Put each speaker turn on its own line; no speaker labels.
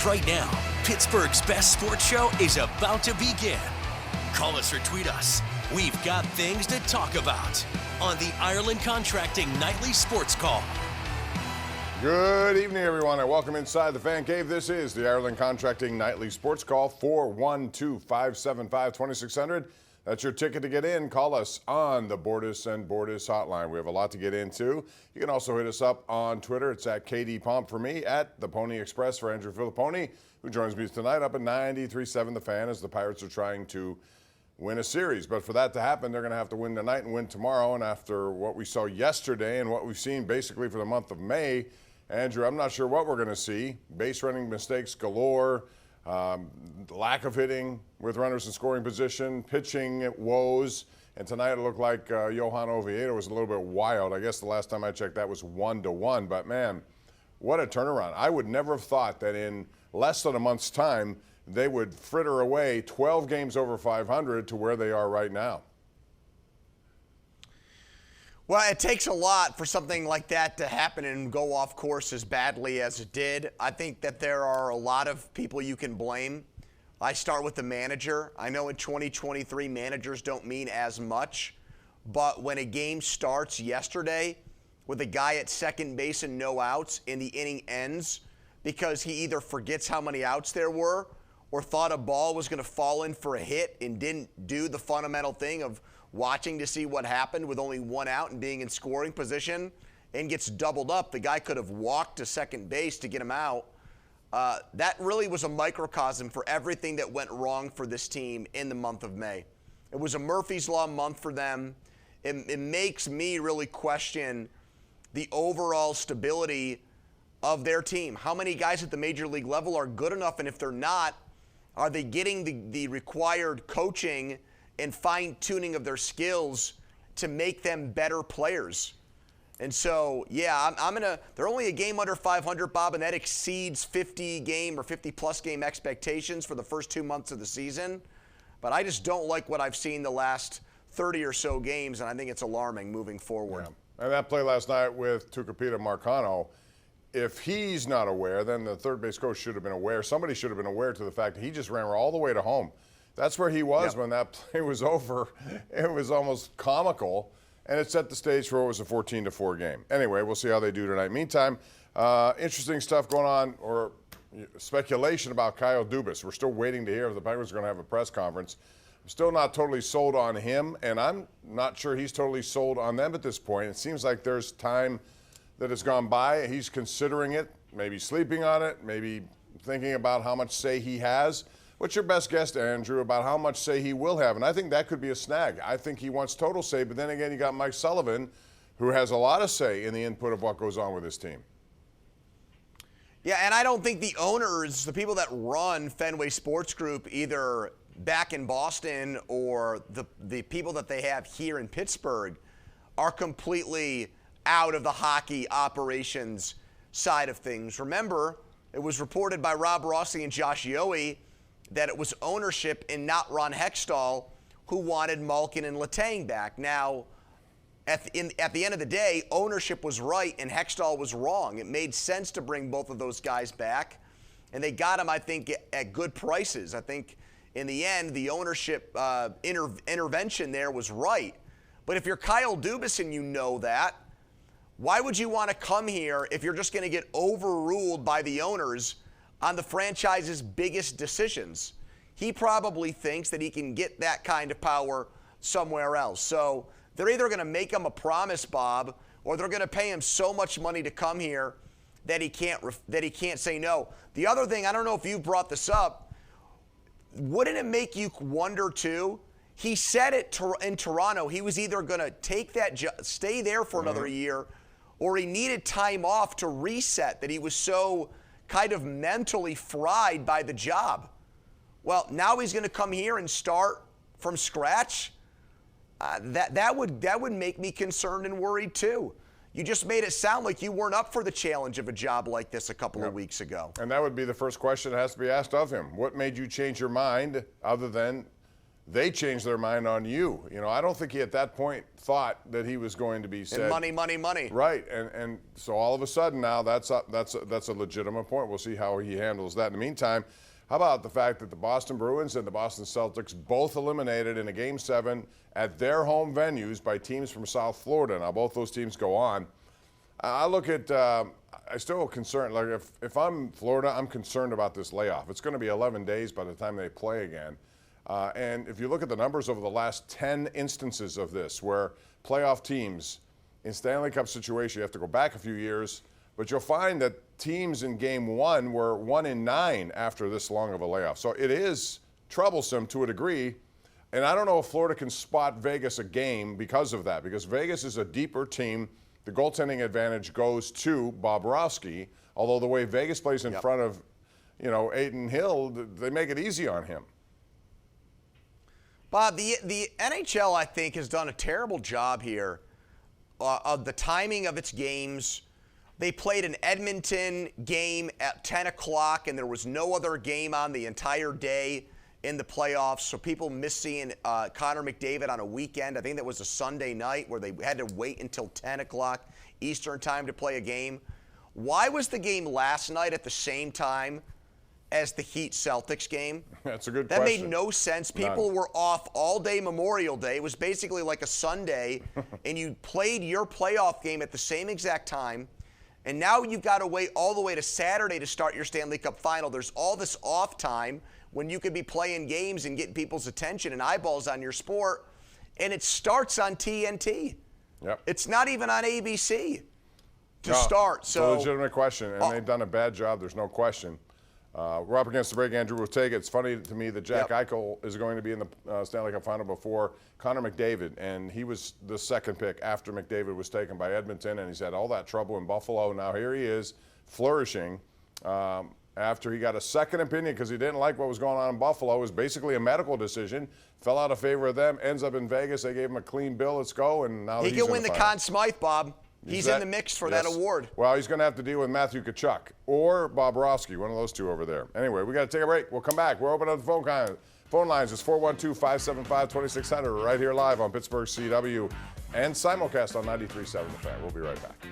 Right now, Pittsburgh's best sports show is about to begin. Call us or tweet us. We've got things to talk about on the Ireland Contracting Nightly Sports Call.
Good evening, everyone, and welcome inside the Fan Cave. This is the Ireland Contracting Nightly Sports Call, 412-575-2600. That's your ticket to get in. Call us on the Bordis and Bordis hotline. We have a lot to get into. You can also hit us up on Twitter. It's at KD Pomp for me, at the Pony Express for Andrew Fillipponi, who joins me tonight up at 93.7 The Fan as the Pirates are trying to win a series. But for that to happen, they're going to have to win tonight and win tomorrow. And after what we saw yesterday and what we've seen basically for the month of May, Andrew, I'm not sure what we're going to see. Base running mistakes galore. Lack of hitting with runners in scoring position, pitching woes, and tonight it looked like Johan Oviedo was a little bit wild. I guess the last time I checked that was 1-1, but man, what a turnaround. I would never have thought that in less than a month's time they would fritter away 12 games over 500 to where they are right now.
Well, it takes a lot for something like that to happen and go off course as badly as it did. I think that there are a lot of people you can blame. I start with the manager. I know in 2023 managers don't mean as much, but when a game starts yesterday with a guy at second base and no outs and the inning ends because he either forgets how many outs there were or thought a ball was going to fall in for a hit and didn't do the fundamental thing of watching to see what happened with only one out and being in scoring position and gets doubled up. The guy could have walked to second base to get him out. That really was a microcosm for everything that went wrong for this team in the month of May. It was a Murphy's Law month for them. It makes me really question the overall stability of their team. How many guys at the major league level are good enough, and if they're not, are they getting the required coaching and fine-tuning of their skills to make them better players? And so, yeah, they're only a game under 500, Bob, and that exceeds 50-game or 50-plus game expectations for the first 2 months of the season. But I just don't like what I've seen the last 30 or so games, and I think it's alarming moving forward.
Yeah. And that play last night with Tucupita Marcano, if he's not aware, then the third base coach should have been aware. Somebody should have been aware to the fact that he just ran all the way to home. That's where he was when that play was over. It was almost comical, and it set the stage for what was a 14-4 game. Anyway, we'll see how they do tonight. Meantime, interesting stuff going on, or speculation about Kyle Dubas. We're still waiting to hear if the Penguins are going to have a press conference. I'm still not totally sold on him, and I'm not sure he's totally sold on them at this point. It seems like there's time that has gone by. He's considering it, maybe sleeping on it, maybe thinking about how much say he has. What's your best guess, Andrew, about how much say he will have? And I think that could be a snag. I think he wants total say, but then again, you got Mike Sullivan, who has a lot of say in the input of what goes on with his team.
Yeah, and I don't think the owners, the people that run Fenway Sports Group, either back in Boston or the people that they have here in Pittsburgh, are completely out of the hockey operations side of things. Remember, it was reported by Rob Rossi and Josh Yohe that it was ownership and not Ron Hextall who wanted Malkin and Letang back. Now, at the end of the day, ownership was right and Hextall was wrong. It made sense to bring both of those guys back, and they got them, I think, at good prices. I think in the end, the ownership intervention there was right. But if you're Kyle Dubas and you know that, why would you want to come here if you're just going to get overruled by the owners on the franchise's biggest decisions? He probably thinks that he can get that kind of power somewhere else. So they're either going to make him a promise, Bob, or they're going to pay him so much money to come here that he can't say no. The other thing, I don't know if you brought this up, wouldn't it make you wonder too? He said it in Toronto. He was either going to take that stay there for another year, or he needed time off to reset, that he was so kind of mentally fried by the job. Well, now he's going to come here and start from scratch. That would make me concerned and worried too. You just made it sound like you weren't up for the challenge of a job like this a couple of weeks ago.
And that would be the first question that has to be asked of him. What made you change your mind, other than they changed their mind on you. I don't think he at that point thought that he was going to be said.
And money.
Right, and so all of a sudden now that's a legitimate point. We'll see how he handles that. In the meantime, how about the fact that the Boston Bruins and the Boston Celtics both eliminated in a Game 7 at their home venues by teams from South Florida? Now both those teams go on. I look at, I still concerned, like if I'm Florida, I'm concerned about this layoff. It's going to be 11 days by the time they play again. And if you look at the numbers over the last 10 instances of this, where playoff teams in Stanley Cup situation, you have to go back a few years, but you'll find that teams in Game 1 were 1 in 9 after this long of a layoff. So it is troublesome to a degree. And I don't know if Florida can spot Vegas a game because of that, because Vegas is a deeper team. The goaltending advantage goes to Bobrovsky, although the way Vegas plays in front of, Aiden Hill, they make it easy on him.
Bob, the NHL, I think, has done a terrible job here of the timing of its games. They played an Edmonton game at 10 o'clock, and there was no other game on the entire day in the playoffs, so people miss seeing Connor McDavid on a weekend. I think that was a Sunday night where they had to wait until 10 o'clock Eastern time to play a game. Why was the game last night at the same time as the Heat-Celtics game?
That's a good
question.
question.
That made no sense. People were off all day Memorial Day. It was basically like a Sunday, and you played your playoff game at the same exact time, and now you've got to wait all the way to Saturday to start your Stanley Cup final. There's all this off time when you could be playing games and getting people's attention and eyeballs on your sport, and it starts on TNT.
Yep.
It's not even on ABC to start.
So, it's a legitimate question, and they've done a bad job, there's no question. We're up against the break. Andrew will take it. It's funny to me that Jack Eichel is going to be in the Stanley Cup final before Connor McDavid, and he was the second pick after McDavid was taken by Edmonton, and he's had all that trouble in Buffalo. Now here he is flourishing after he got a second opinion because he didn't like what was going on in Buffalo. It was basically a medical decision. Fell out of favor of them. Ends up in Vegas. They gave him a clean bill. Let's go. And now
he
he's
can win the Conn Smythe, Bob. He's in the mix for that award.
Well, he's going to have to deal with Matthew Tkachuk or Bobrovsky, one of those two over there. Anyway, we got to take a break. We'll come back. We're opening up the phone lines. It's 412-575-2600 right here live on Pittsburgh CW and simulcast on 93.7 The Fan. We'll be right back.